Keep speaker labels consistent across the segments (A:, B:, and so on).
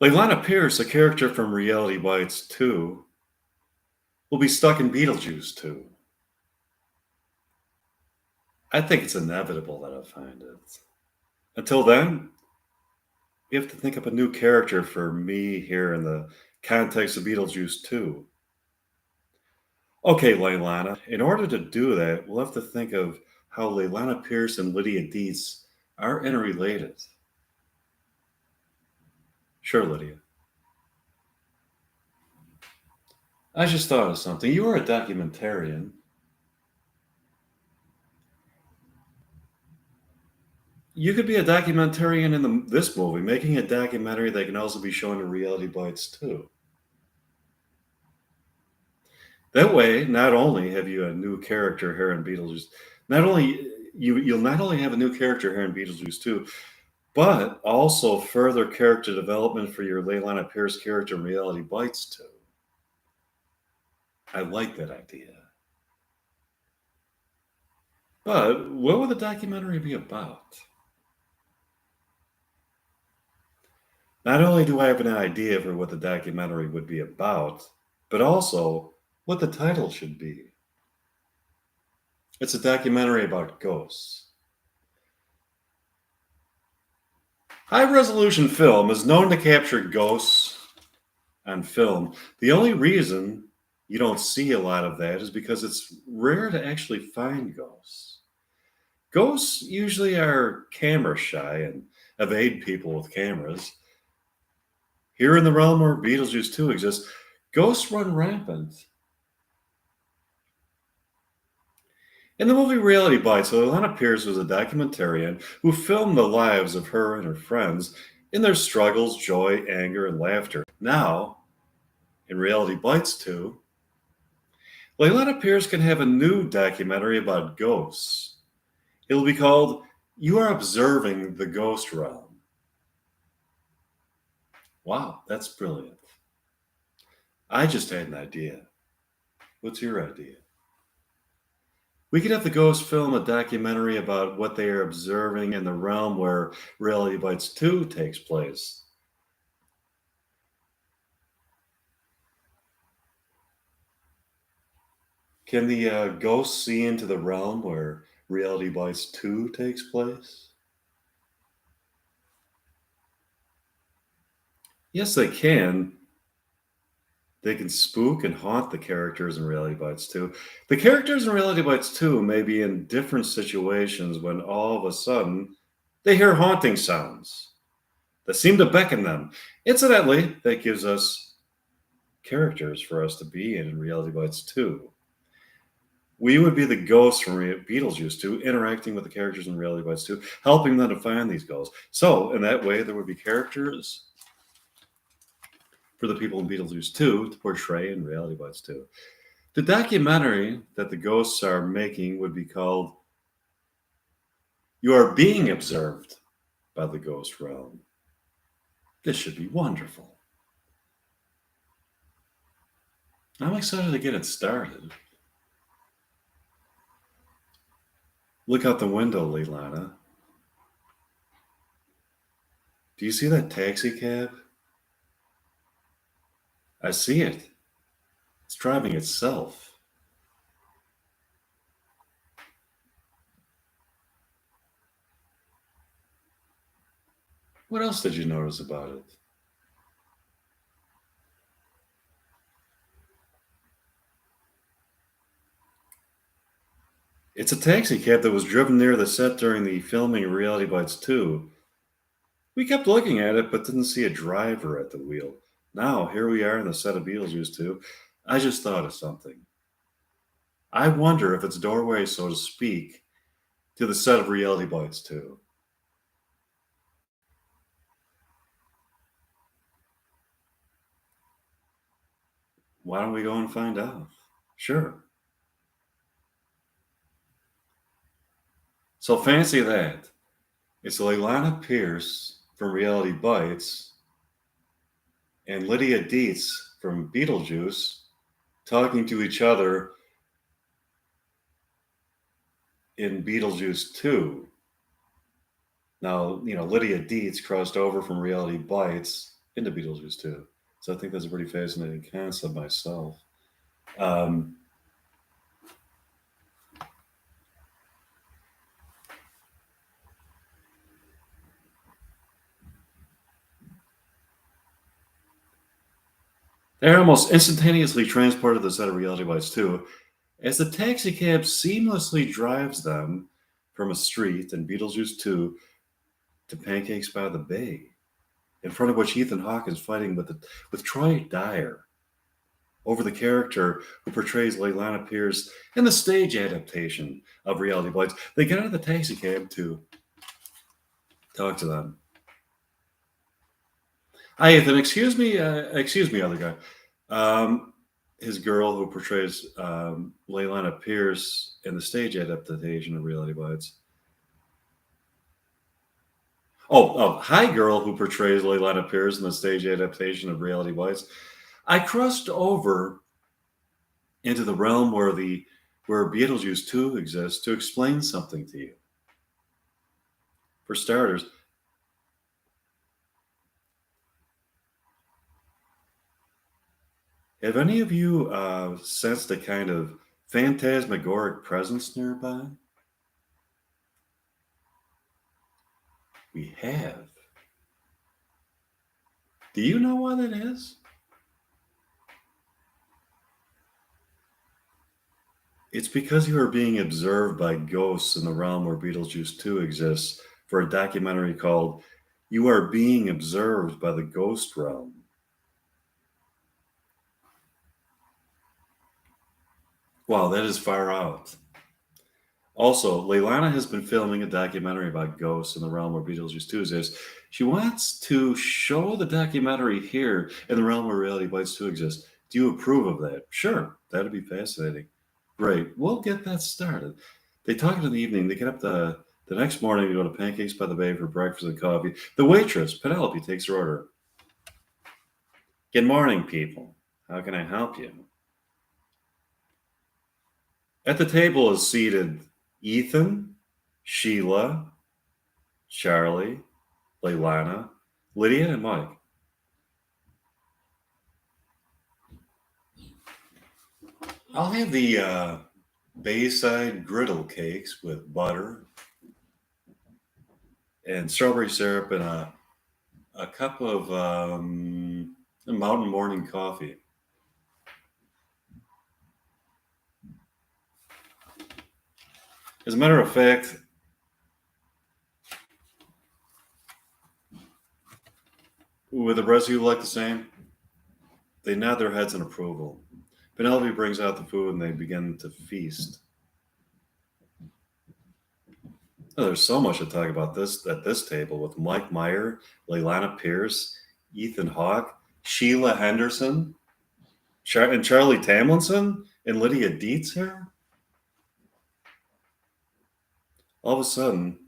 A: Leilana Pierce, a character from Reality Bites 2, will be stuck in Beetlejuice 2. I think it's inevitable that I'll find it. Until then, we have to think up a new character for me here in the context of Beetlejuice 2. Okay, Leilana, in order to do that, we'll have to think of how Leilana Pierce and Lydia Dietz are interrelated. Sure, Lydia. I just thought of something. You are a documentarian. You could be a documentarian in this movie, making a documentary that can also be shown in Reality Bites too. That way, not only have you a new character here in Beetlejuice, not only you'll not only have a new character here in Beetlejuice too, but also further character development for your Leilana Pierce character in Reality Bites too. I like that idea. But what would the documentary be about? Not only do I have an idea for what the documentary would be about, but also what the title should be. It's a documentary about ghosts. High resolution film is known to capture ghosts on film. The only reason you don't see a lot of that is because it's rare to actually find ghosts. Ghosts usually are camera shy and evade people with cameras. Here in the realm where Beetlejuice 2 exists, ghosts run rampant. In the movie Reality Bites, Alana Pierce was a documentarian who filmed the lives of her and her friends in their struggles, joy, anger, and laughter. Now, in Reality Bites 2, Leilana Pierce can have a new documentary about ghosts. It'll be called You Are Observing the Ghost Realm. Wow, that's brilliant. I just had an idea. What's your idea? We could have the ghost film a documentary about what they are observing in the realm where Reality Bites 2 takes place. Can the ghosts see into the realm where Reality Bites 2 takes place? Yes, they can. They can spook and haunt the characters in Reality Bites 2. The characters in Reality Bites 2 may be in different situations when all of a sudden they hear haunting sounds that seem to beckon them. Incidentally, that gives us characters for us to be in Reality Bites 2. We would be the ghosts from Beetlejuice 2 interacting with the characters in Reality Bites 2, helping them to find these ghosts. So, in that way, there would be characters for the people in Beetlejuice 2 to portray in Reality Bites 2. The documentary that the ghosts are making would be called You Are Being Observed by the Ghost Realm. This should be wonderful. I'm excited to get it started. Look out the window, Leilana. Do you see that taxi cab? I see it. It's driving itself. What else did you notice about it? It's a taxi cab that was driven near the set during the filming of Reality Bites 2. We kept looking at it, but didn't see a driver at the wheel. Now, here we are in the set of Beetlejuice 2. I just thought of something. I wonder if it's doorway, so to speak, to the set of Reality Bites 2. Why don't we go and find out? Sure. So fancy that. It's Leilana Pierce from Reality Bites and Lydia Dietz from Beetlejuice talking to each other in Beetlejuice 2. Now, Lydia Dietz crossed over from Reality Bites into Beetlejuice too. So I think that's a pretty fascinating concept myself. Um, they're almost instantaneously transported to the set of Reality Bites too, as the taxi cab seamlessly drives them from a street in Beetlejuice 2 to Pancakes by the Bay, in front of which Ethan Hawke is fighting with Troy Dyer over the character who portrays Leilana Pierce in the stage adaptation of Reality Bites. They get out of the taxi cab to talk to them. Hi, Ethan. Excuse me, other guy. Um, his girl who portrays Leilana Pierce in the stage adaptation of Reality Bites. Hi, girl who portrays Leilana Pierce in the stage adaptation of Reality Bites. I crossed over into the realm where Beetlejuice 2 exists to explain something to you. For starters, have any of you sensed a kind of phantasmagoric presence nearby? We have. Do you know why that is? It's because you are being observed by ghosts in the realm where Beetlejuice 2 exists for a documentary called You Are Being Observed by the Ghost Realm. Wow, that is far out. Also, Leilana has been filming a documentary about ghosts in the realm where Beetlejuice 2 exists. She wants to show the documentary here in the realm where Reality Bites 2 exists. Do you approve of that? Sure, that'd be fascinating. Great, we'll get that started. They talk in the evening. They get up the next morning to go to Pancakes by the Bay for breakfast and coffee. The waitress, Penelope, takes her order. Good morning, people. How can I help you? At the table is seated Ethan, Sheila, Charlie, Leilana, Lydia, and Mike. I'll have the Bayside griddle cakes with butter and strawberry syrup and a cup of mountain morning coffee. As a matter of fact, would the rest of you like the same? They nod their heads in approval. Penelope brings out the food and they begin to feast. Oh, there's so much to talk about this at this table with Mike Meyer, Leilana Pierce, Ethan Hawke, Sheila Henderson, and Charlie Tamlinson, and Lydia Dietz here. All of a sudden,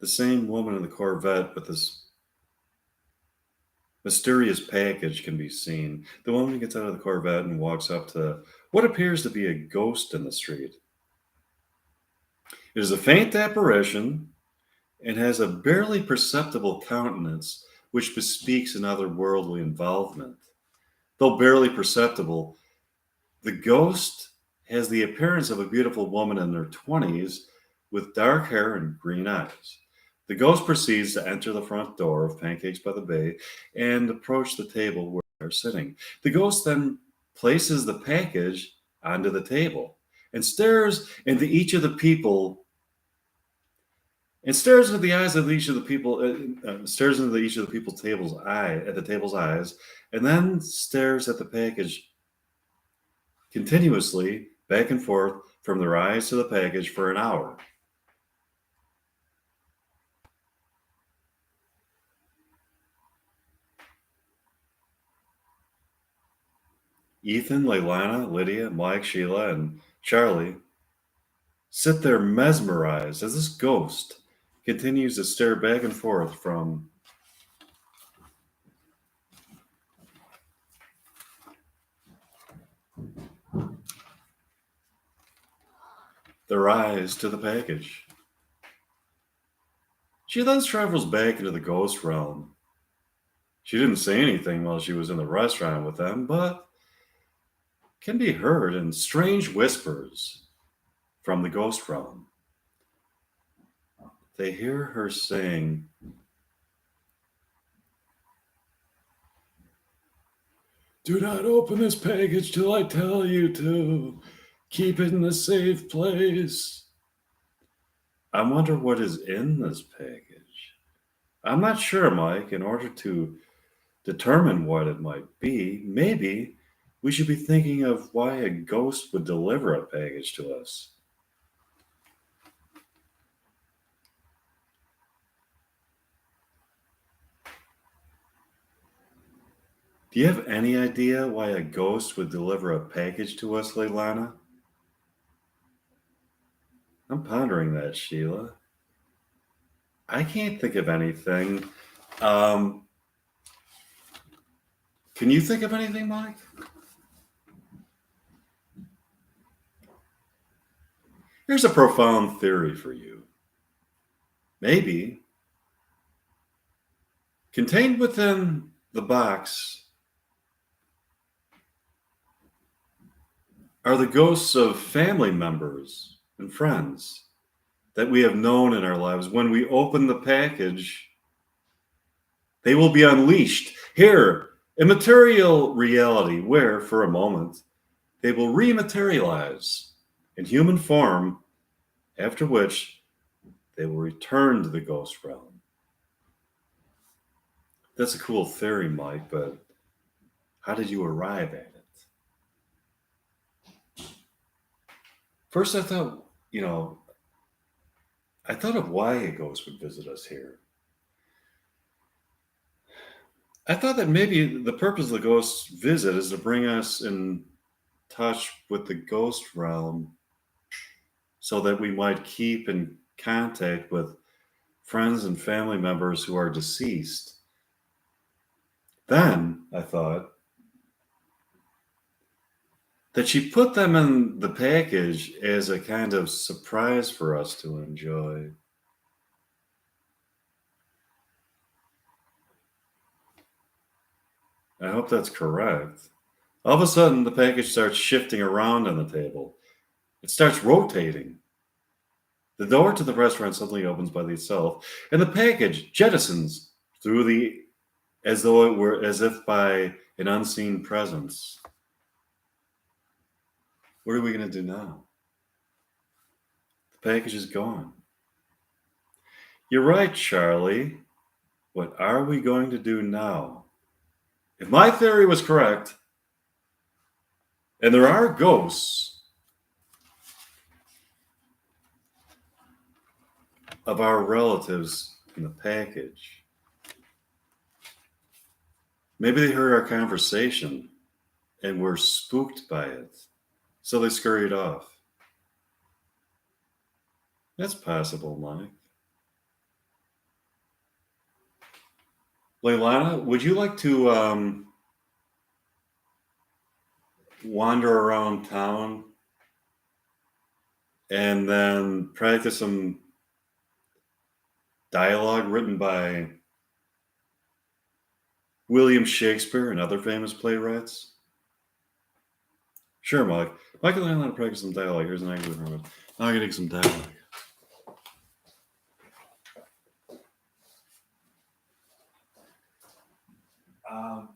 A: the same woman in the Corvette with this mysterious package can be seen. The woman gets out of the Corvette and walks up to what appears to be a ghost in the street. It is a faint apparition and has a barely perceptible countenance which bespeaks an otherworldly involvement. Though barely perceptible, the ghost has the appearance of a beautiful woman in her 20s with dark hair and green eyes. The ghost proceeds to enter the front door of Pancakes by the Bay and approach the table where they're sitting. The ghost then places the package onto the table and stares into each of the people and stares into the eyes of each of the people stares into each of the people's table's eyes, and then stares at the package continuously back and forth from their eyes to the package for an hour. Ethan, Leilana, Lydia, Mike, Sheila, and Charlie sit there mesmerized as this ghost continues to stare back and forth from their eyes to the package. She then travels back into the ghost realm. She didn't say anything while she was in the restaurant with them, but can be heard in strange whispers from the ghost realm. They hear her saying, "Do not open this package till I tell you to. Keep it in a safe place." I wonder what is in this package. I'm not sure, Mike. In order to determine what it might be, maybe we should be thinking of why a ghost would deliver a package to us. Do you have any idea why a ghost would deliver a package to us, Leilana? I'm pondering that, Sheila. I can't think of anything. Um, can you think of anything, Mike? Here's a profound theory for you. Maybe contained within the box are the ghosts of family members and friends that we have known in our lives. When we open the package, they will be unleashed here in material reality, where for a moment they will rematerialize in human form, after which they will return to the ghost realm. That's a cool theory, Mike, but how did you arrive at it? First, I thought, I thought of why a ghost would visit us here. I thought that maybe the purpose of the ghost visit is to bring us in touch with the ghost realm so that we might keep in contact with friends and family members who are deceased. Then I thought that she put them in the package as a kind of surprise for us to enjoy. I hope that's correct. All of a sudden, the package starts shifting around on the table. It starts rotating. The door to the restaurant suddenly opens by itself, and the package jettisons through the as though it were as if by an unseen presence. What are we going to do now? The package is gone. You're right, Charlie. What are we going to do now? If my theory was correct, and there are ghosts of our relatives in the package, maybe they heard our conversation and were spooked by it, so they scurried off. That's possible, Mike. Leilana, would you like to wander around town and then practice some dialogue written by William Shakespeare and other famous playwrights? Sure, Mike. Mike and Leilana practice some dialogue. Here's an excerpt from it. Now I'm getting some dialogue. Um,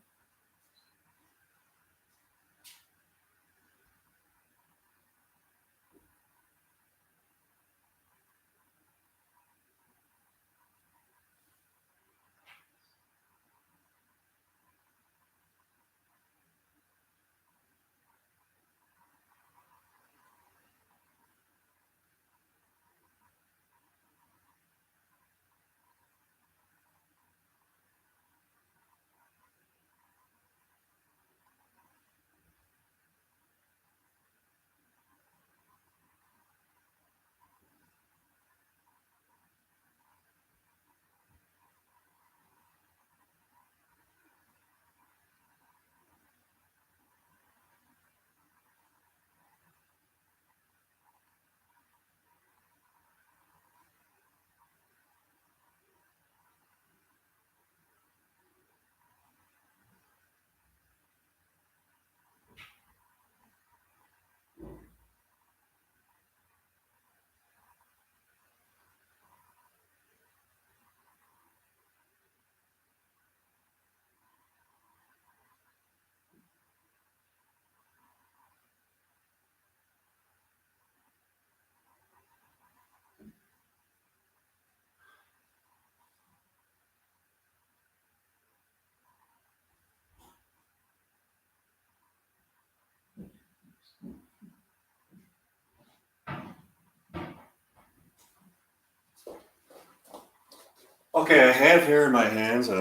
A: Okay, I have here in my hands.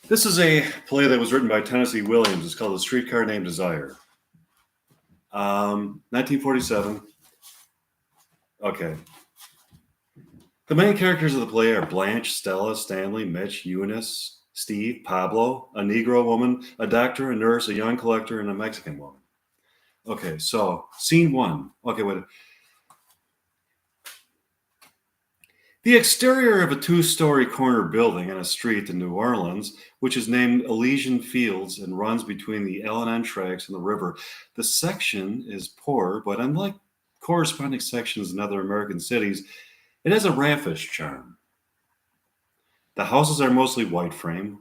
A: This is a play that was written by Tennessee Williams. It's called A Streetcar Named Desire. 1947. Okay. The main characters of the play are Blanche, Stella, Stanley, Mitch, Eunice, Steve, Pablo, a Negro woman, a doctor, a nurse, a young collector, and a Mexican woman. Okay, so scene one. Okay, wait. The exterior of a two-story corner building on a street in New Orleans, which is named Elysian Fields and runs between the L&N tracks and the river. The section is poor, but unlike corresponding sections in other American cities, it has a raffish charm. The houses are mostly white frame,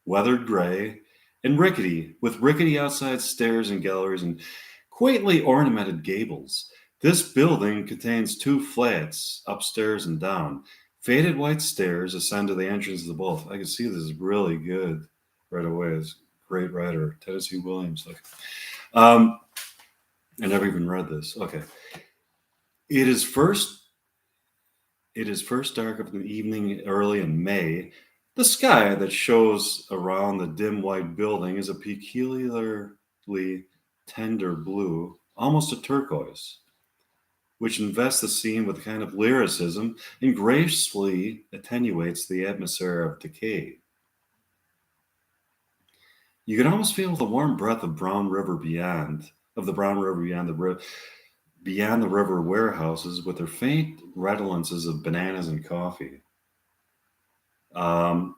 A: weathered gray, and rickety, with rickety outside stairs and galleries and quaintly ornamented gables. This building contains two flats, upstairs and down. Faded white stairs ascend to the entrance of the both. I can see this is really good right away. It's great writer, Tennessee Williams. Okay. Um, I never even read this. Okay. It is first It is first dark of the evening early in May. The sky that shows around the dim white building is a peculiarly tender blue, almost a turquoise, which invests the scene with a kind of lyricism and gracefully attenuates the atmosphere of decay. You can almost feel the warm breath of the Brown River beyond the river warehouses with their faint redolences of bananas and coffee. Um,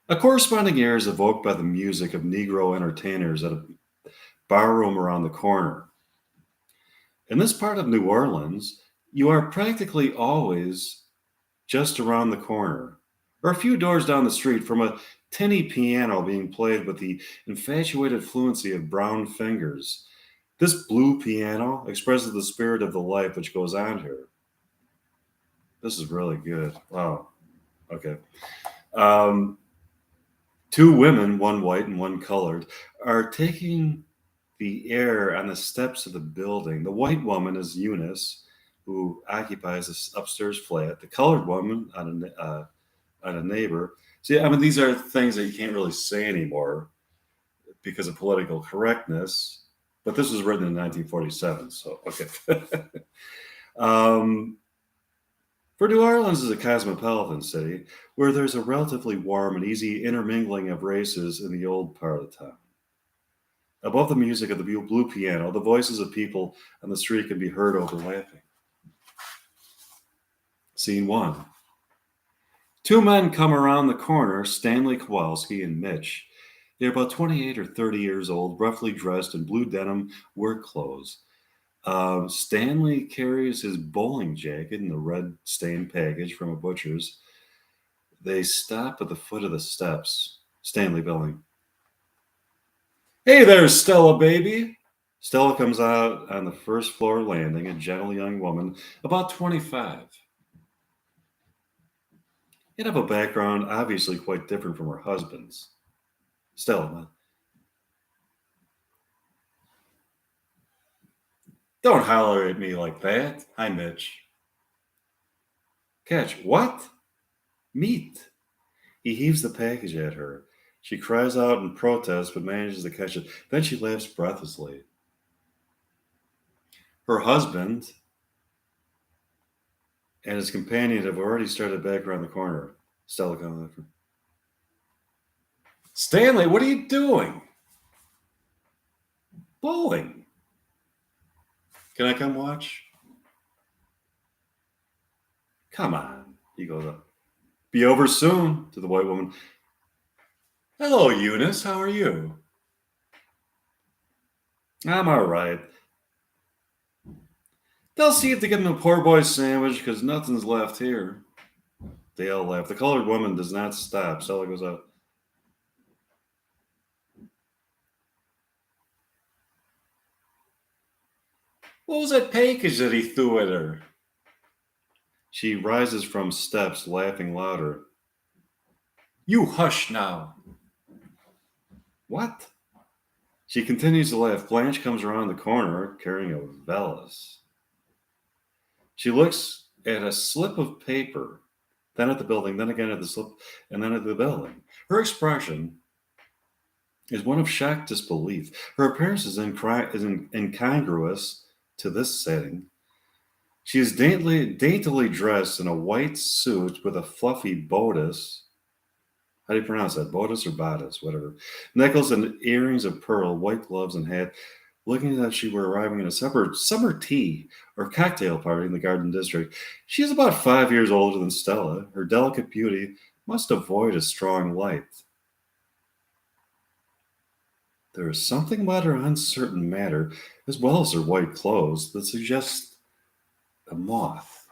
A: a corresponding air is evoked by the music of Negro entertainers at a barroom around the corner. In this part of New Orleans, you are practically always just around the corner, or a few doors down the street from a tinny piano being played with the infatuated fluency of brown fingers. This blue piano expresses the spirit of the life which goes on here. This is really good. Wow. Okay. Um, Two women, one white and one colored, are taking the air on the steps of the building. The white woman is Eunice, who occupies this upstairs flat. The colored woman on a neighbor. See, I mean, these are things that you can't really say anymore because of political correctness. But this was written in 1947, so okay. um, For New Orleans is a cosmopolitan city where there's a relatively warm and easy intermingling of races in the old part of the town. Above the music of the blue piano, the voices of people on the street can be heard overlapping. Scene one. Two men come around the corner, Stanley Kowalski and Mitch. They're about 28 or 30 years old, roughly dressed in blue denim work clothes. Stanley carries his bowling jacket in a red stained package from a butcher's. They stop at the foot of the steps. Stanley billing. Hey there, Stella, baby. Stella comes out on the first floor landing, a gentle young woman, about 25. Yet of a background obviously quite different from her husband's. Stella, don't holler at me like that. Hi, Mitch. Catch, what? Meat. He heaves the package at her. She cries out in protest but manages to catch it. Then she laughs breathlessly. Her husband and his companion have already started back around the corner. Stella comes after. Stanley, what are you doing? Bowling. Can I come watch? Come on. He goes up. Be over soon to the white woman. Hello, Eunice. How are you? I'm all right. They'll see if they get him a poor boy sandwich because nothing's left here. They all laugh. The colored woman does not stop. Stella goes up. What was that package that he threw at her? She rises from steps, laughing louder. You hush now. What? She continues to laugh. Blanche comes around the corner carrying a valise. She looks at a slip of paper then at the building, then again at the slip, and then at the building. Her expression is one of shocked disbelief. Her appearance is incongruous to this setting. She is daintily dressed in a white suit with a fluffy bodice. How do you pronounce that? Bodice or bodice? Whatever. Necklace and earrings of pearl, white gloves and hat, looking as if she were arriving in a summer tea or cocktail party in the Garden District. She is about 5 years older than Stella. Her delicate beauty must avoid a strong light. There is something about her uncertain manner, as well as her white clothes, that suggests a moth.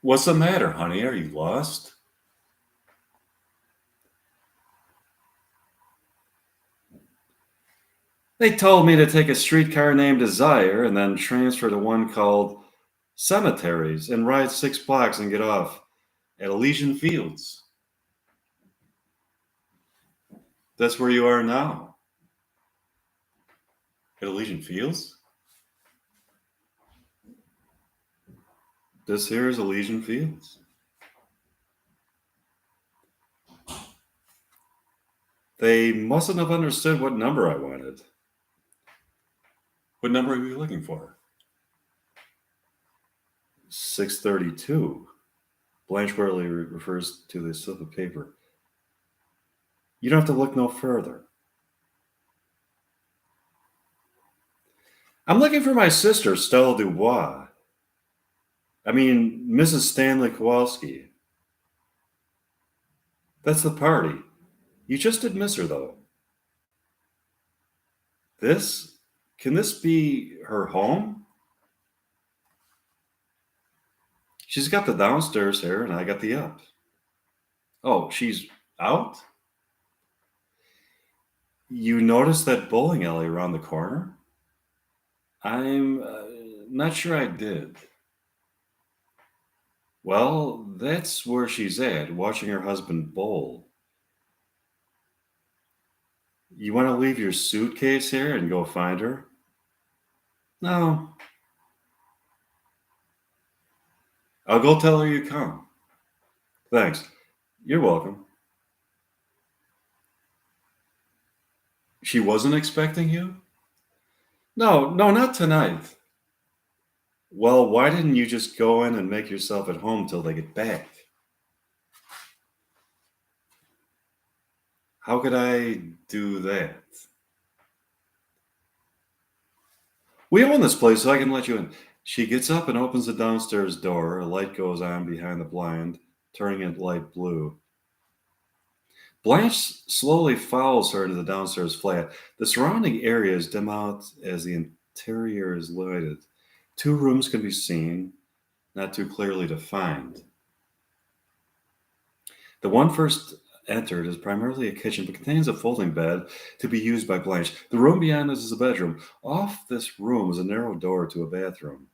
A: What's the matter, honey? Are you lost? They told me to take a streetcar named Desire and then transfer to one called Cemeteries and ride 6 blocks and get off at Elysian Fields. That's where you are now. At Elysian Fields? This here is Elysian Fields. They mustn't have understood what number I wanted. What number are you looking for? 632. Blanche Worley refers to the slip of paper. You don't have to look no further. I'm looking for my sister, Stella Dubois. I mean, Mrs. Stanley Kowalski. That's the party. You just did miss her, though. This? Can this be her home? She's got the downstairs here, and I got the up. Oh, she's out? You noticed that bowling alley around the corner? I'm not sure I did. Well, that's where she's at, watching her husband bowl. You want to leave your suitcase here and go find her? No. I'll go tell her you come. Thanks. You're welcome. She wasn't expecting you? No, not tonight. Well, why didn't you just go in and make yourself at home till they get back? How could I do that? We own this place, so I can let you in. She gets up and opens the downstairs door. A light goes on behind the blind, turning it light blue. Blanche slowly follows her into the downstairs flat. The surrounding areas dim out as the interior is lighted. 2 rooms can be seen, not too clearly defined. The one first entered is primarily a kitchen, but contains a folding bed to be used by Blanche. The room beyond this is a bedroom. Off this room is a narrow door to a bathroom.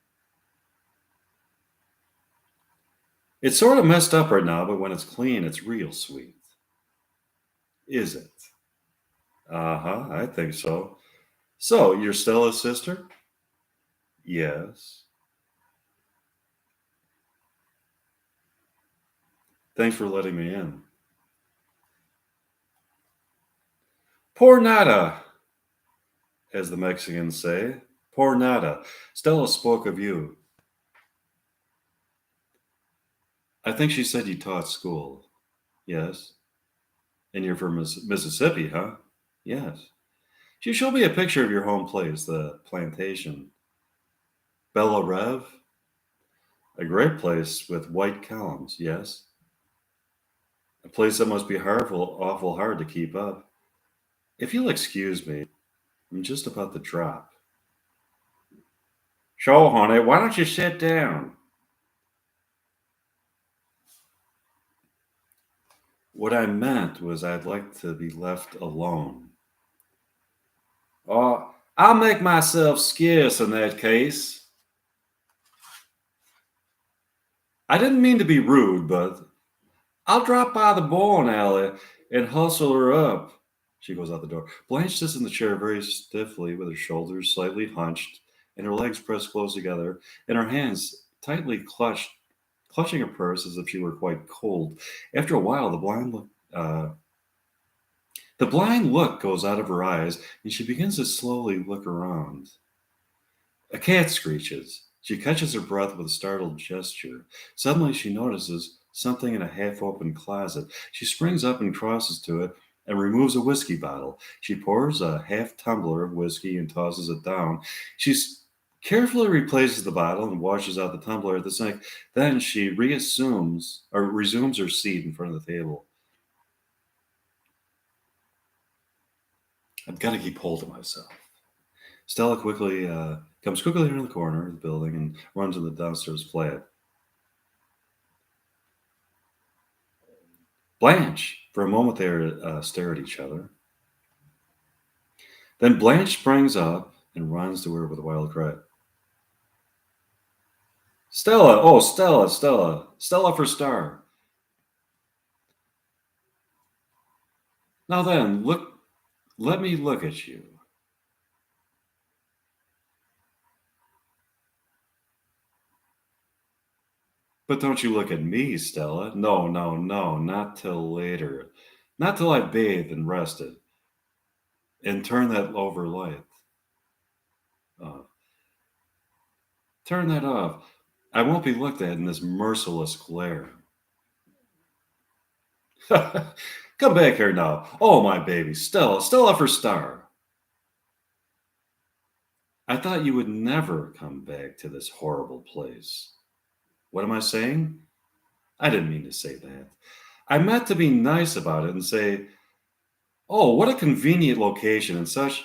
A: It's sort of messed up right now, but when it's clean, it's real sweet. Is it? Uh-huh, I think so. So, you're Stella's sister? Yes. Thanks for letting me in. Por nada, as the Mexicans say. Por nada. Stella spoke of you. I think she said you taught school. Yes. And you're from Mississippi, huh? Yes. She showed me a picture of your home place, the plantation. Bella Rev? A great place with white columns, yes. A place that must be awful hard to keep up. If you'll excuse me, I'm just about to drop. Sure, honey, why don't you sit down? What I meant was I'd like to be left alone. I'll make myself scarce in that case. I didn't mean to be rude, but I'll drop by the bowling alley and hustle her up. She goes out the door. Blanche sits in the chair very stiffly with her shoulders slightly hunched and her legs pressed close together, and her hands tightly clutching her purse as if she were quite cold. After a while, the blind look goes out of her eyes, and she begins to slowly look around. A cat screeches. She catches her breath with a startled gesture. Suddenly, she notices something in a half open closet. She springs up and crosses to it and removes a whiskey bottle. She pours a half tumbler of whiskey and tosses it down. She carefully replaces the bottle and washes out the tumbler at the sink. Then she resumes her seat in front of the table. I've got to keep hold of myself. Stella comes quickly around the corner of the building and runs in the downstairs flat. Blanche! For a moment they stare at each other. Then Blanche springs up and runs to her with a wild cry. Stella! Oh, Stella, Stella! Stella for star! Now then, let me look at you. But don't you look at me, Stella. No, no, no, not till later. Not till I've bathed and rested. And turn that over light. Uh, turn that off. I won't be looked at in this merciless glare. Come back here now. Oh, my baby. Stella. Stella for star. I thought you would never come back to this horrible place. What am I saying? I didn't mean to say that. I meant to be nice about it and say, oh, what a convenient location and such.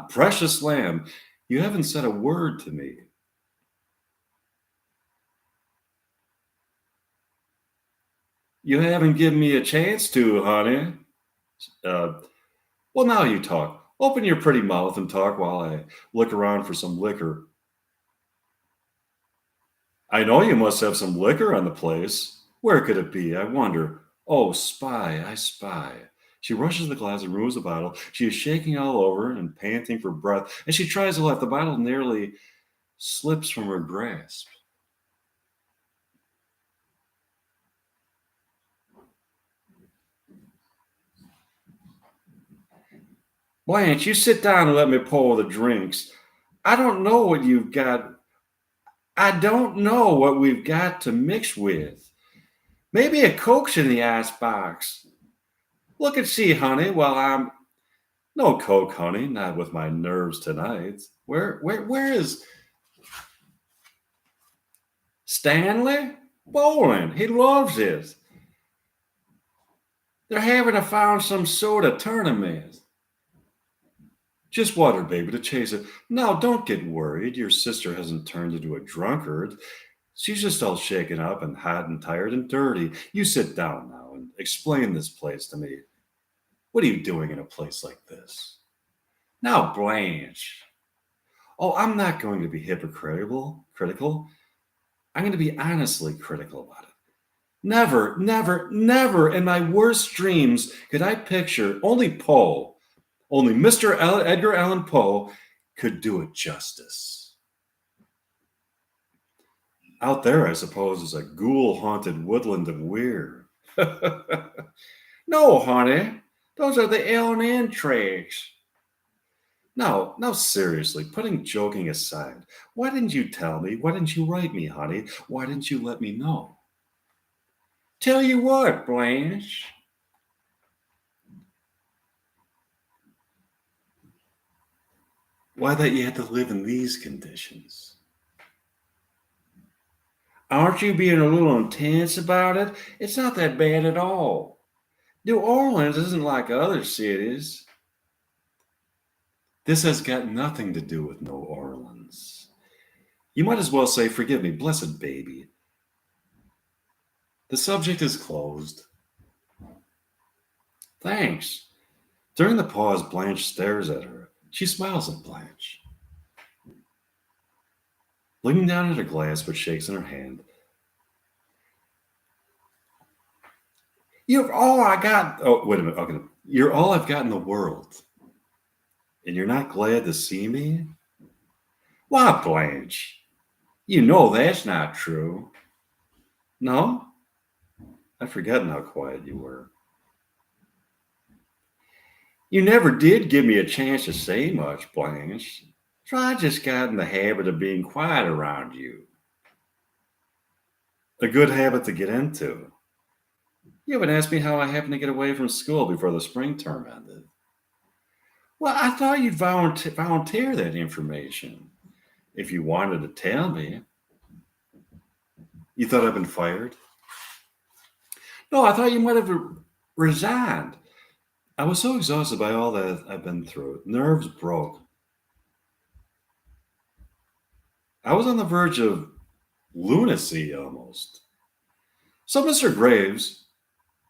A: Precious lamb, you haven't said a word to me. You haven't given me a chance to, honey. Uh, well, now you talk. Open your pretty mouth and talk while I look around for some liquor. I know you must have some liquor on the place. Where could it be? I wonder. Oh, spy, I spy. She rushes to the glass and removes the bottle. She is shaking all over and panting for breath. As she tries to laugh, the bottle nearly slips from her grasp. Blanche, you sit down and let me pour the drinks. I don't know what you've got. I don't know what we've got to mix with. Maybe a Coke's in the ice box. Look and see, honey, while I'm. No Coke, honey, not with my nerves tonight. Where is Stanley? Bowling. He loves it. They're having a found some sort of tournament. Just water, baby, to chase it. Now, don't get worried. Your sister hasn't turned into a drunkard. She's just all shaken up and hot and tired and dirty. You sit down now and explain this place to me. What are you doing in a place like this? Now, Blanche. Oh, I'm not going to be critical. I'm going to be honestly critical about it. Never, never, never in my worst dreams could I picture only Mr. Edgar Allan Poe could do it justice. Out there, I suppose, is a ghoul haunted woodland of Weir. No, honey, those are the L&N tracks. Now, seriously, putting joking aside, why didn't you tell me? Why didn't you write me, honey? Why didn't you let me know? Tell you what, Blanche. Why that you had to live in these conditions? Aren't you being a little intense about it? It's not that bad at all. New Orleans isn't like other cities. This has got nothing to do with New Orleans. You might as well say, forgive me, blessed baby. The subject is closed. Thanks. During the pause, Blanche stares at her. She smiles at Blanche. Looking down at her glass, which shakes in her hand. You're all I got. Oh, wait a minute. Okay. You're all I've got in the world. And you're not glad to see me? Why, Blanche? You know that's not true. No? I've forgotten how quiet you were. You never did give me a chance to say much, Blanche. So I just got in the habit of being quiet around you. A good habit to get into. You haven't asked me how I happened to get away from school before the spring term ended. Well, I thought you'd volunteer that information. If you wanted to tell me. You thought I'd been fired? No, I thought you might have resigned. I was so exhausted by all that I've been through. Nerves broke. I was on the verge of lunacy almost. So Mr. Graves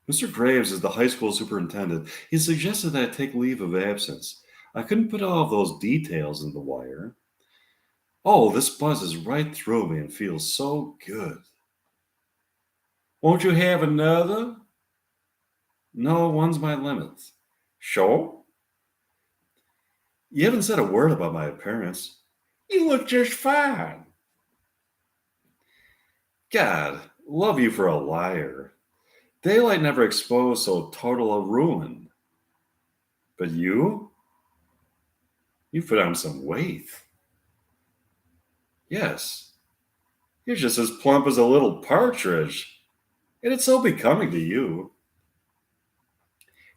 A: is the high school superintendent. He suggested that I take leave of absence. I couldn't put all of those details in the wire. Oh, this buzzes right through me and feels so good. Won't you have another? No, one's my limit. Sure? You haven't said a word about my appearance. You look just fine. God, love you for a liar. Daylight never exposed so total a ruin. But you put on some weight. Yes, you're just as plump as a little partridge, and it's so becoming to you.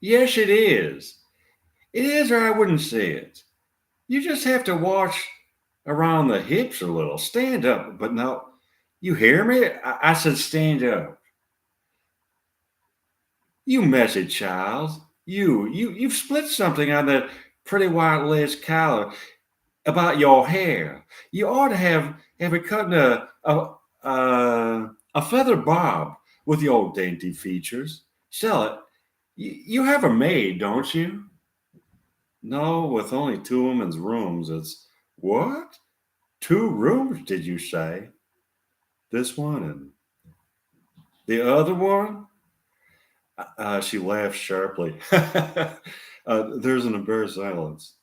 A: Yes, it is. It is, or I wouldn't say it. You just have to watch around the hips a little. Stand up, but no, you hear me? I said stand up. You messy child. You've split something on that pretty white lace collar about your hair. You ought to have it cut in a feather bob with your dainty features. Stella, you have a maid, don't you? No, with only two women's rooms. It's what? Two rooms, did you say? This one and the other one? She laughed sharply. There's an embarrassed silence.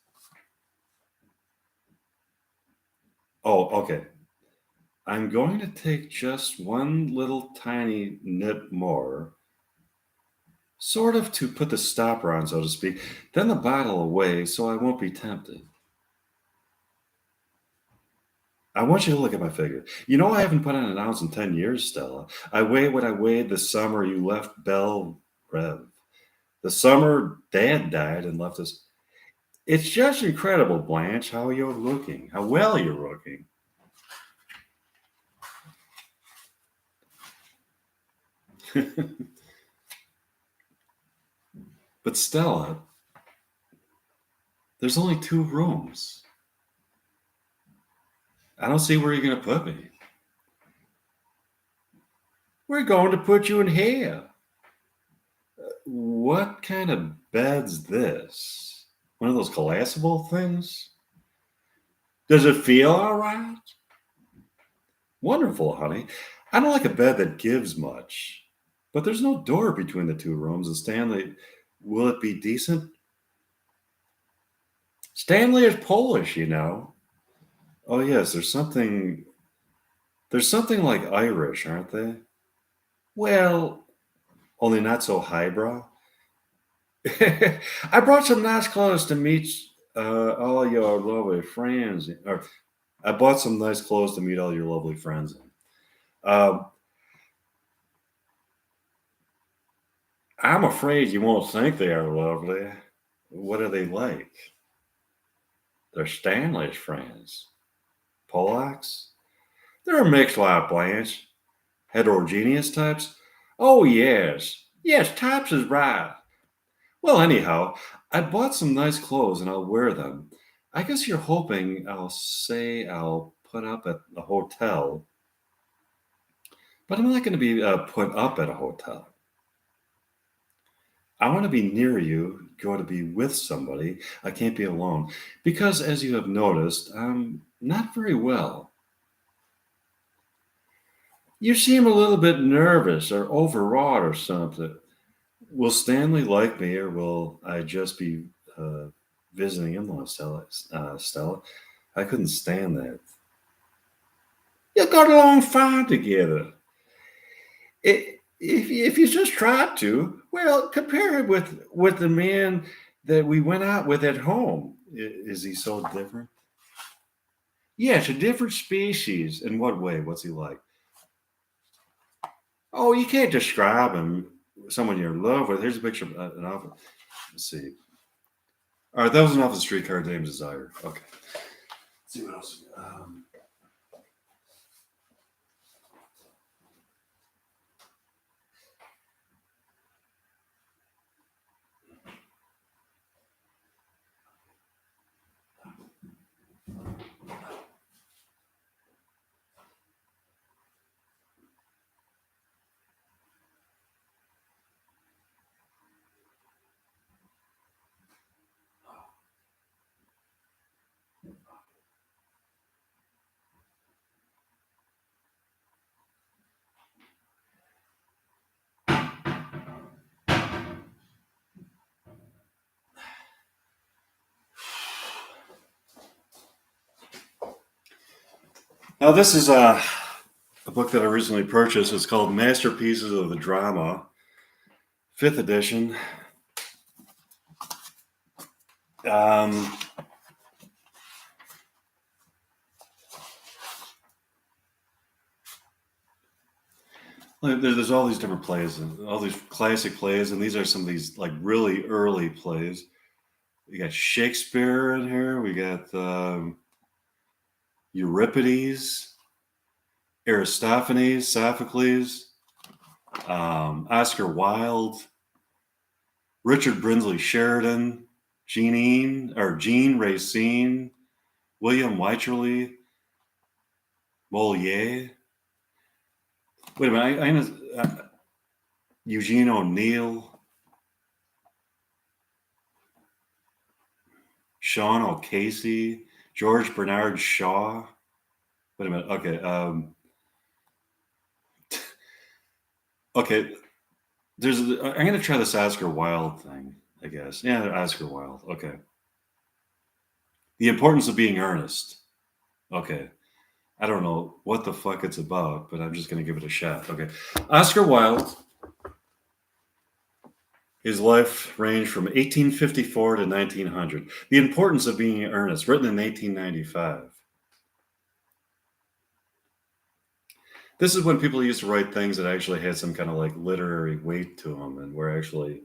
A: Oh, okay. I'm going to take just one little tiny nip more, sort of to put the stopper on, so to speak, then the bottle away so I won't be tempted. I want you to look at my figure. You know, I haven't put on an ounce in 10 years, Stella. I weigh what I weighed the summer you left Belle Rev. The summer Dad died and left us. It's just incredible, Blanche, how you're looking, how well you're looking. But Stella, there's only two rooms. I don't see where you're going to put me. We're going to put you in here. What kind of bed's this? One of those collapsible things? Does it feel all right? Wonderful, honey. I don't like a bed that gives much. But there's no door between the two rooms, and Stanley, will it be decent? Stanley is Polish, you know. Oh yes, there's something like Irish, aren't they? Well, only not so highbrow. I brought some nice clothes to meet all your lovely friends. Or I bought some nice clothes to meet all your lovely friends in. Um, I'm afraid you won't think they are lovely. What are they like? They're Stanley's friends. Polacks? They're a mixed lot, Blanche. Heterogeneous types? Oh, yes. Yes, types is right. Well, anyhow, I bought some nice clothes and I'll wear them. I guess you're hoping I'll put up at a hotel, but I'm not going to be put up at a hotel. I want to be near you, go to be with somebody. I can't be alone. Because, as you have noticed, I'm not very well. You seem a little bit nervous or overwrought or something. Will Stanley like me, or will I just be visiting in-laws, Stella? Stella? I couldn't stand that. You got along fine together. If you just tried to, well, compare it with the man that we went out with at home. Is he so different? Yeah, it's a different species. In what way? What's he like? Oh, you can't describe him. Someone you're in love with. Here's a picture of an office. Let's see. All right, that was enough of Streetcar Named Desire. Okay. Let's see what else. Now, this is a book that I recently purchased. It's called Masterpieces of the Drama, fifth edition. Um, there's all these different plays, and all these classic plays, and these are some of these like really early plays. We got Shakespeare in here. We got Euripides, Aristophanes, Sophocles, Oscar Wilde, Richard Brinsley Sheridan, Jean Racine, William Wycherley, Moliere. Wait a minute, I know Eugene O'Neill, Sean O'Casey, George Bernard Shaw. Wait a minute. Okay. Okay. I'm going to try this Oscar Wilde thing, I guess. Yeah, Oscar Wilde. Okay. The Importance of Being Earnest. Okay. I don't know what the fuck it's about, but I'm just going to give it a shot. Okay. Oscar Wilde. His life ranged from 1854 to 1900. The Importance of Being Earnest, written in 1895. This is when people used to write things that actually had some kind of like literary weight to them and were actually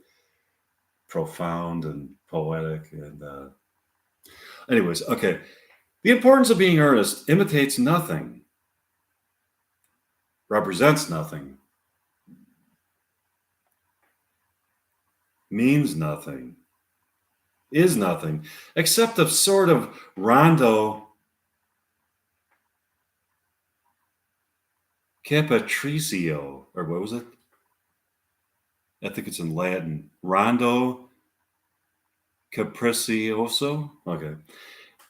A: profound and poetic. And anyways, okay. The Importance of Being Earnest imitates nothing, represents nothing, means nothing, is nothing, except a sort of rondo capriccio, or what was it? I think it's in Latin. Rondo capricioso. Okay.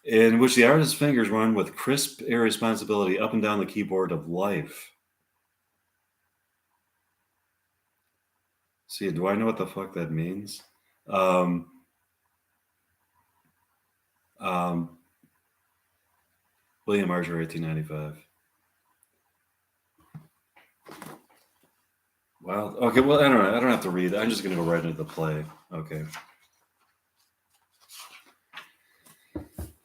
A: In which the artist's fingers run with crisp irresponsibility up and down the keyboard of life. See, do I know what the fuck that means? Um, um, William Archer, 1895. Wow. Okay. Well, I don't know. I don't have to read. I'm just going to go right into the play. Okay.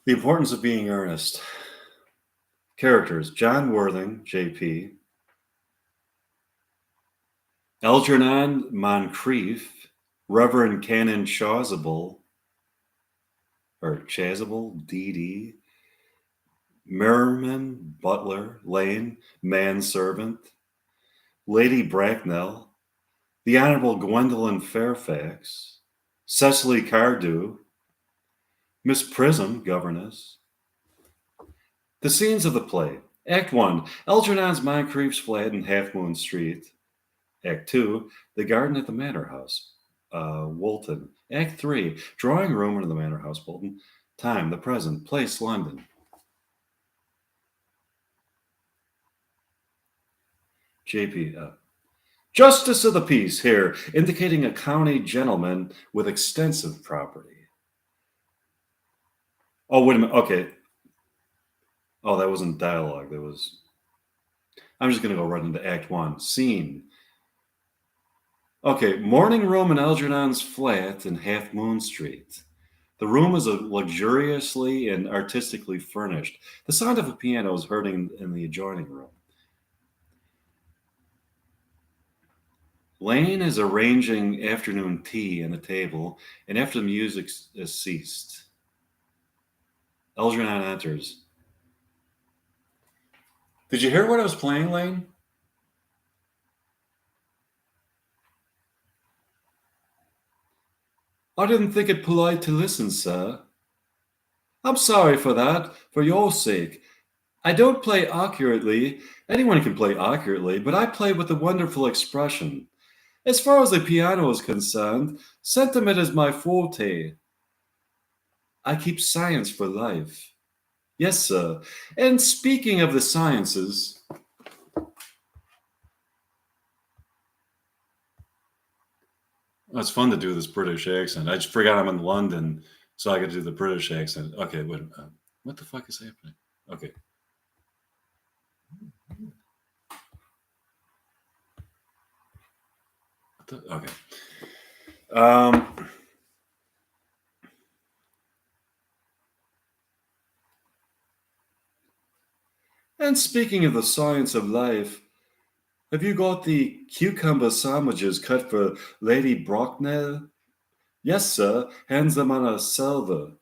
A: The Importance of Being Earnest. Characters: John Worthing, J.P., Algernon Moncrief, Reverend Canon Chasuble, or Chasuble, D.D., Merriman, Butler, Lane, Manservant, Lady Bracknell, the Honorable Gwendolyn Fairfax, Cecily Cardew, Miss Prism, governess. The scenes of the play. Act 1, Algernon's Moncrief's flat in Half Moon Street. Act 2, the garden at the Manor House, Woolton. Act 3, drawing room in the Manor House, Woolton. Time, the present. Place, London. JP, Justice of the Peace here, indicating a county gentleman with extensive property. Oh, wait a minute. Okay. Oh, that wasn't dialogue. That was I'm just going to go right into Act One. Scene. Okay, morning room in Algernon's flat in Half Moon Street. The room is luxuriously and artistically furnished. The sound of a piano is heard in the adjoining room. Lane is arranging afternoon tea on the table, and after the music has ceased, Algernon enters. Did you hear what I was playing, Lane? I didn't think it polite to listen, sir. I'm sorry for that, for your sake. I don't play accurately. Anyone can play accurately, but I play with a wonderful expression. As far as the piano is concerned, sentiment is my forte. I keep science for life. Yes, sir. And speaking of the sciences, oh, it's fun to do this British accent. I just forgot I'm in London, so I could do the British accent. Okay, wait. What the fuck is happening? Okay. Okay. Um, and speaking of the science of life, have you got the cucumber sandwiches cut for Lady Brocknell? Yes, sir. Hands them on a salver.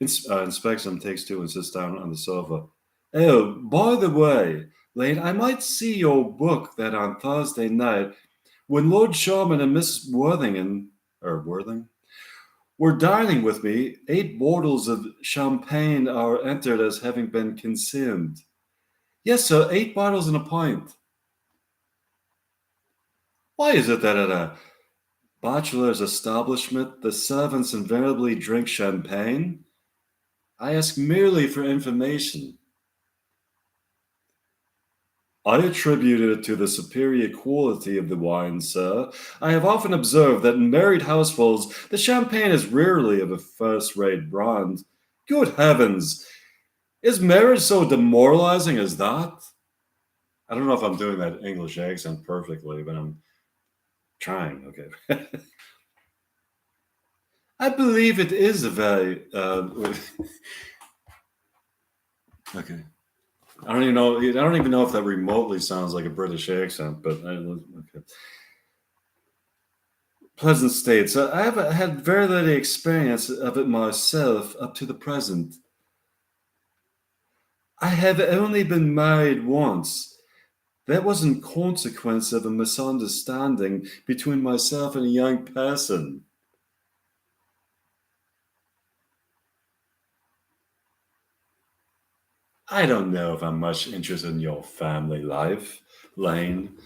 A: Inspects them, takes two, and sits down on the sofa. Oh, by the way, Lane, I might see your book that on Thursday night, when Lord Sherman and Miss Worthing, were dining with me, 8 bottles of champagne are entered as having been consumed. Yes, sir, 8 bottles and a pint. Why is it that at a bachelor's establishment the servants invariably drink champagne? I ask merely for information. I attribute it to the superior quality of the wine, sir. I have often observed that in married households the champagne is rarely of a first-rate brand. Good heavens! Is marriage so demoralizing as that? I don't know if I'm doing that English accent perfectly, but I'm trying. Okay. I believe it is a very. Okay. I don't even know. I don't even know if that remotely sounds like a British accent, but okay. Pleasant State. So I have had very little experience of it myself up to the present. I have only been married once. That was in consequence of a misunderstanding between myself and a young person. I don't know if I'm much interested in your family life, Lane.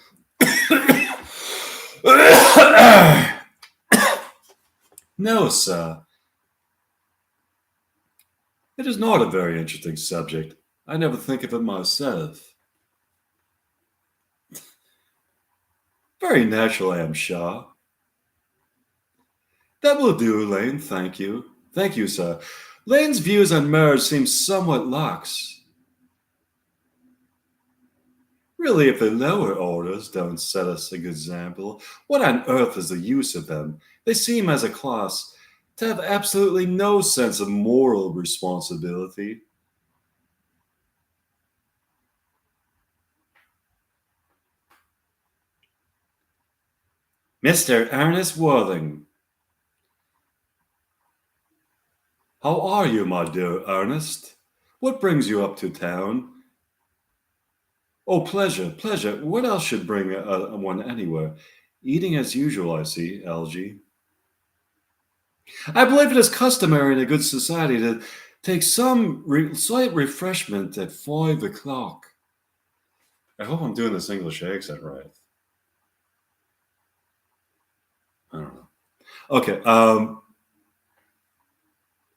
A: No, sir. It is not a very interesting subject. I never think of it myself. Very natural, I am sure. That will do, Lane. Thank you. Thank you, sir. Lane's views on marriage seem somewhat lax. Really, if the lower orders don't set us a good example, what on earth is the use of them? They seem, as a class, to have absolutely no sense of moral responsibility. Mr. Ernest Worthing, how are you, my dear Ernest? What brings you up to town? Oh, pleasure, pleasure. What else should bring one anywhere? Eating as usual, I see, Algy. I believe it is customary in a good society to take some slight refreshment at 5 o'clock. I hope I'm doing this English accent right. I don't know. Okay.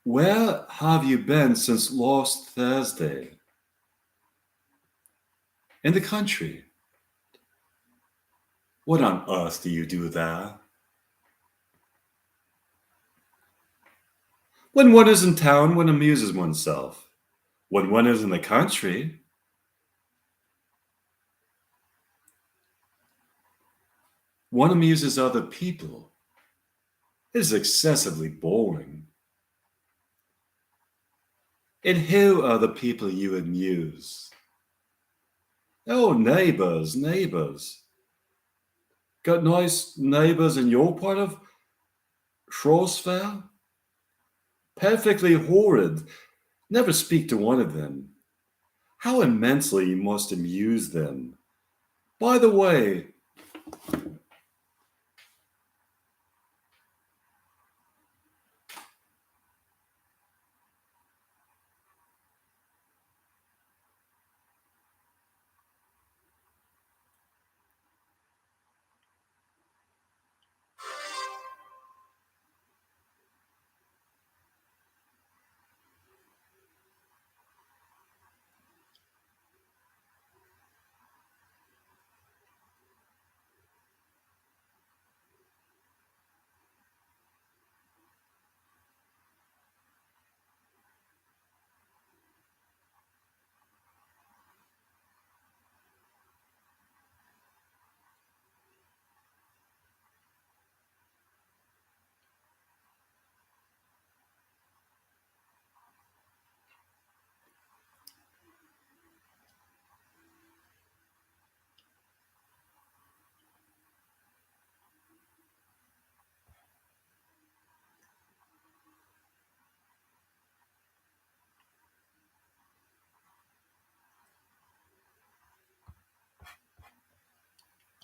A: Where have you been since last Thursday? In the country. What on earth do you do there? When one is in town, one amuses oneself. When one is in the country, One amuses other people. It is excessively boring. And who are the people you amuse? Oh, neighbors, neighbors. Got nice neighbors in your part of Shrewsbury? Perfectly horrid. Never speak to one of them. How immensely you must amuse them. By the way,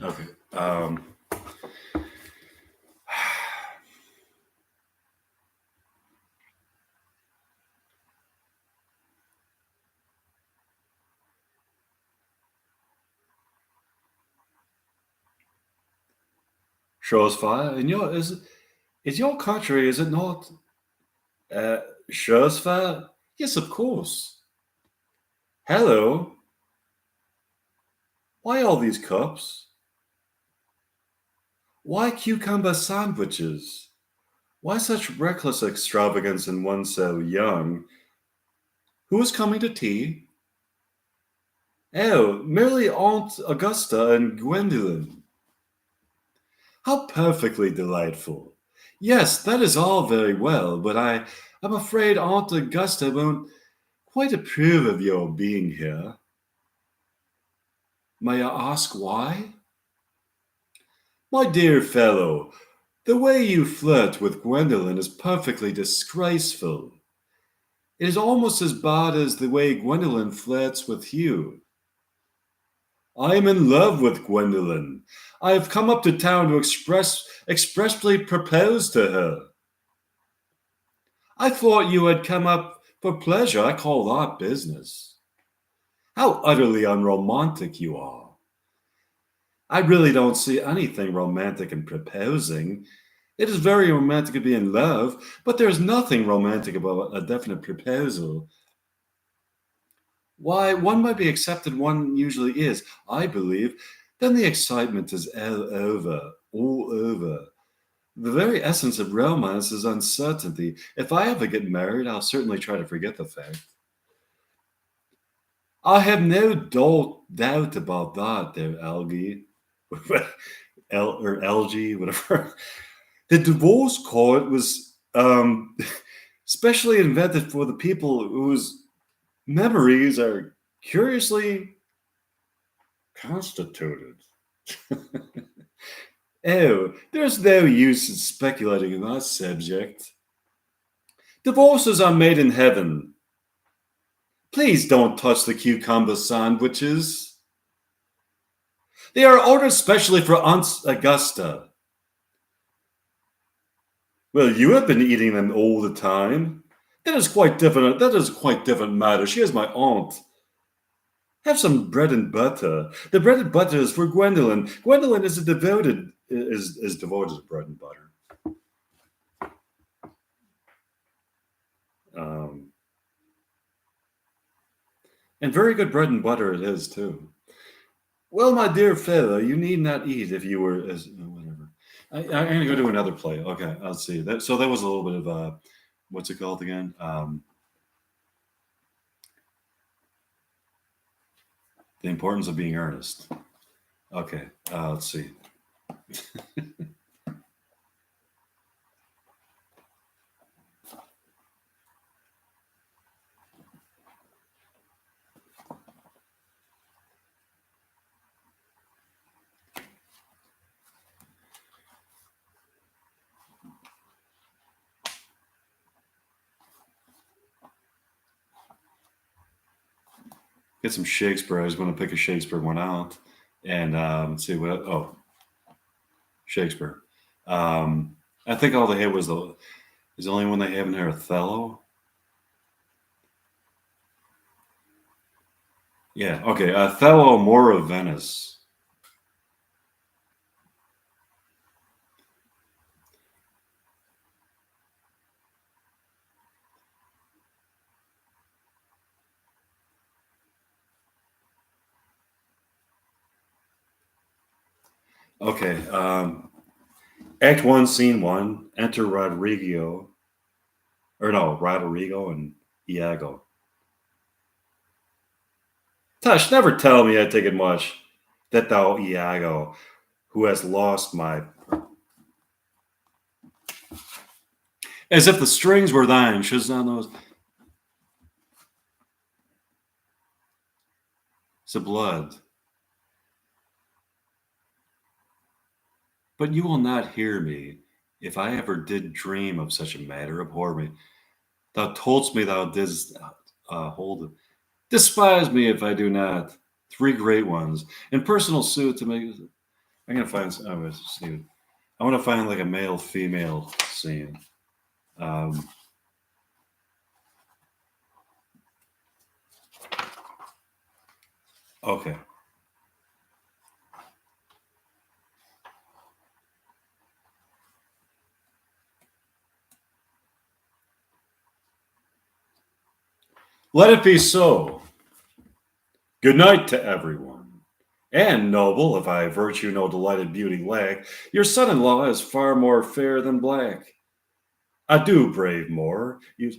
A: okay. Shrewsbury, in your is your country, is it not? Uh, Shrewsbury? Yes, of course. Hello. Why all these cups? Why cucumber sandwiches? Why such reckless extravagance in one so young? Who is coming to tea? Oh, merely Aunt Augusta and Gwendolen. How perfectly delightful. Yes, that is all very well, but I'm afraid Aunt Augusta won't quite approve of your being here. May I ask why? My dear fellow, the way you flirt with Gwendolen is perfectly disgraceful. It is almost as bad as the way Gwendolen flirts with you. I am in love with Gwendolen. I have come up to town to expressly propose to her. I thought you had come up for pleasure. I call that business. How utterly unromantic you are. I really don't see anything romantic in proposing. It is very romantic to be in love, but there's nothing romantic about a definite proposal. Why, one might be accepted, one usually is, I believe. Then the excitement is all over, all over. The very essence of romance is uncertainty. If I ever get married, I'll certainly try to forget the fact. I have no doubt about that, there, Algie. Or algae, whatever. The divorce court was specially invented for the people whose memories are curiously constituted. Oh, there's no use in speculating on that subject. Divorces are made in heaven. Please don't touch the cucumber sandwiches. They are ordered specially for Aunt Augusta. Well, you have been eating them all the time. That is quite different. That is quite different matter. She is my aunt. Have some bread and butter. The bread and butter is for Gwendolen. Gwendolen is devoted to bread and butter. Um, and very good bread and butter it is too. Well, my dear fellow, you need not eat if you were as whatever. I'm going to go do another play. Okay, let's see. So that was a little bit of what's it called again? The importance of being earnest. Okay, let's see. Get some Shakespeare. I was going to pick a Shakespeare one out and let's see what. Oh, Shakespeare. Um, I think all they had was the is the only one they have in here Othello. Yeah. Okay. Othello, More of Venice. Okay. Act one, scene one. Enter Rodrigo, or no, Rodrigo and Iago. Tush, never tell me I take it much that thou Iago, who has lost my, as if the strings were thine, shouldst not know the blood. But you will not hear me. If I ever did dream of such a matter, abhor me. Thou toldst me thou didst hold it. Despise me if I do not. Three great ones. In personal suit to make. I'm gonna find. I want to find like a male female scene. Um, okay. Let it be so. Good night to everyone. And noble, if I virtue no delighted beauty lack, your son-in-law is far more fair than black. Adieu, brave Moor. You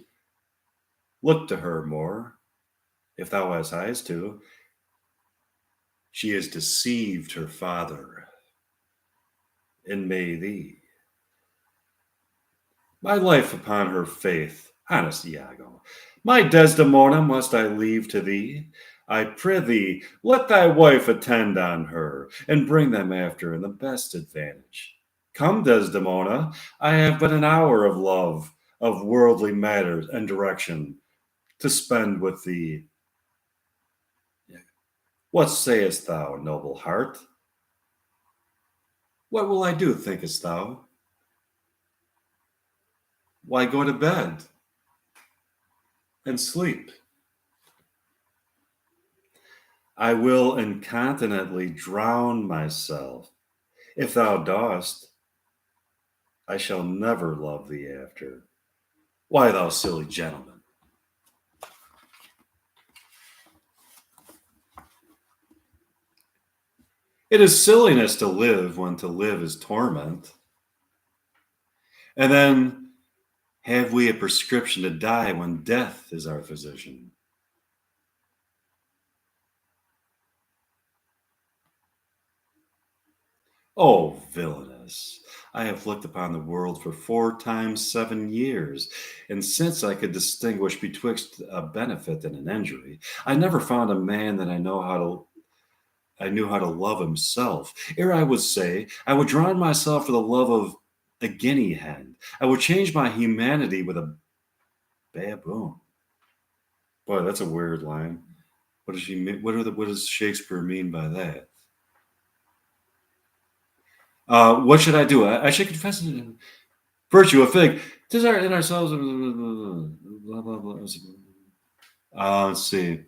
A: look to her more, if thou hast eyes to. She has deceived her father, and may thee. My life upon her faith, honest Iago. My Desdemona must I leave to thee. I prithee, let thy wife attend on her, and bring them after in the best advantage. Come, Desdemona, I have but an hour of love, of worldly matters and direction, to spend with thee. What sayest thou, noble heart? What will I do, thinkest thou? Why, go to bed and sleep. I will incontinently drown myself. If thou dost, I shall never love thee after. Why, thou silly gentleman? It is silliness to live when to live is torment. And then have we a prescription to die when death is our physician? Oh, villainous! I have looked upon the world for 4 times 7 years, and since I could distinguish betwixt a benefit and an injury, I never found a man that I knew how to love himself. Ere I would say, I would drown myself for the love of a guinea hen. I would change my humanity with a baboon. Boy, that's a weird line. What does she mean? What does Shakespeare mean by that? What should I do? I should confess virtue, a fig, desire in ourselves. Blah, blah, blah. Let's see.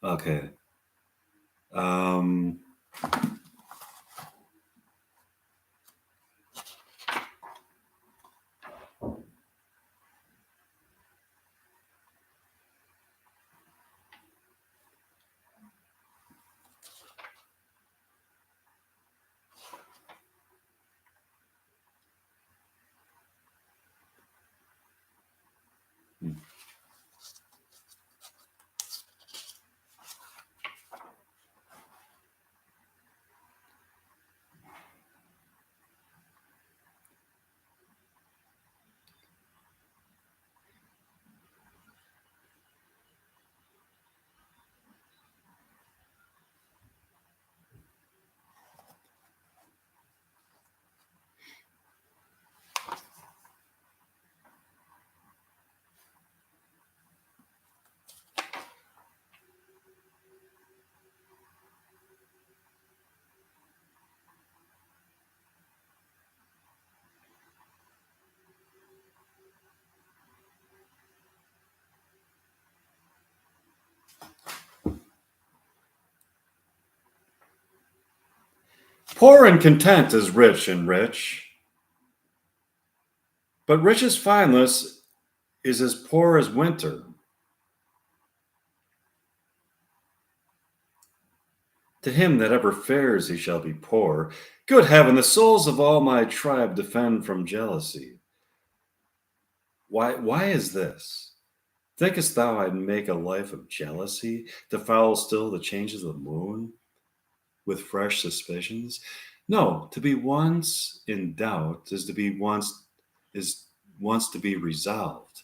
A: Okay. Um, Poor and content is rich and rich, but rich as fineless is as poor as winter. To him that ever fares he shall be poor. Good heaven, the souls of all my tribe defend from jealousy. Why is this? Thinkest thou I'd make a life of jealousy, to follow still the changes of the moon with fresh suspicions? No, to be once in doubt is once to be resolved.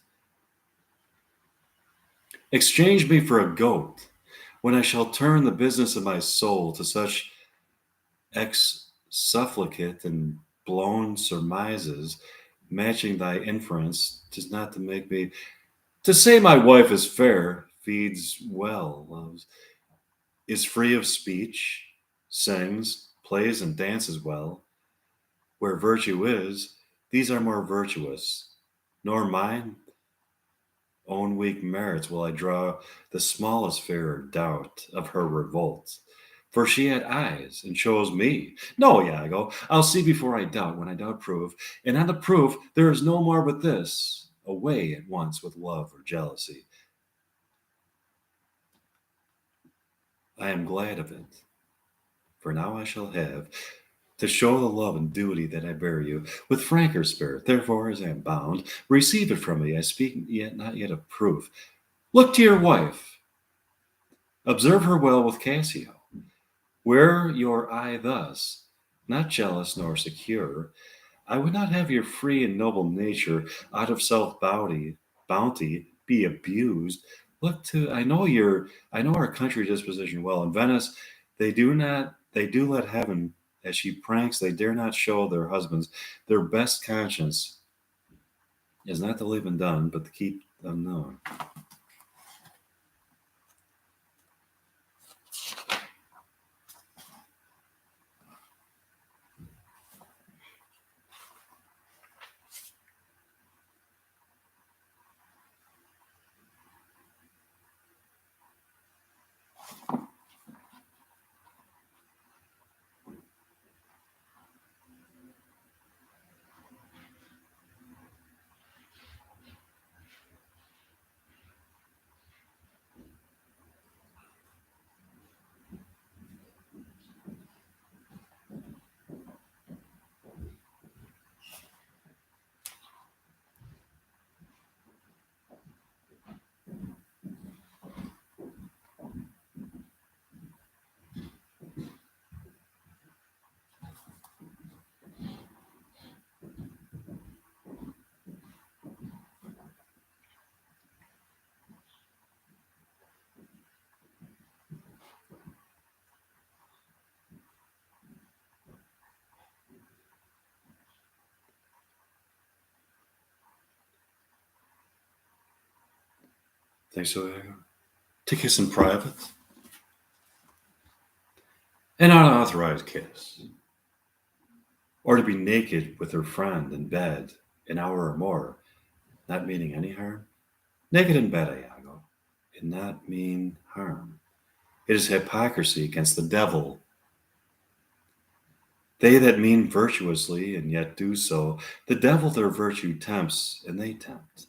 A: Exchange me for a goat, when I shall turn the business of my soul to such ex sufflicate and blown surmises, matching thy inference, tis not to make me to say my wife is fair, feeds well, loves, is free of speech, sings, plays, and dances well. Where virtue is, these are more virtuous, nor mine own weak merits will I draw the smallest fear or doubt of her revolt. For she had eyes and chose me. No, Iago, I'll see before I doubt, when I doubt prove. And on the proof, there is no more but this, away at once with love or jealousy. I am glad of it, for now I shall have to show the love and duty that I bear you with franker spirit. Therefore, as I am bound, receive it from me. I speak yet not yet of proof. Look to your wife. Observe her well with Cassio. Were your eye thus, not jealous nor secure, I would not have your free and noble nature out of bounty be abused. Look to I know our country disposition well. In Venice, they do let heaven as she pranks, they dare not show their husbands. Their best conscience is not to leave undone, but to keep unknown. Think so, Iago? To kiss in private? An unauthorized kiss. Or to be naked with her friend in bed an hour or more, not meaning any harm? Naked in bed, Iago, and not mean harm. It is hypocrisy against the devil. They that mean virtuously and yet do so, the devil their virtue tempts, and they tempt.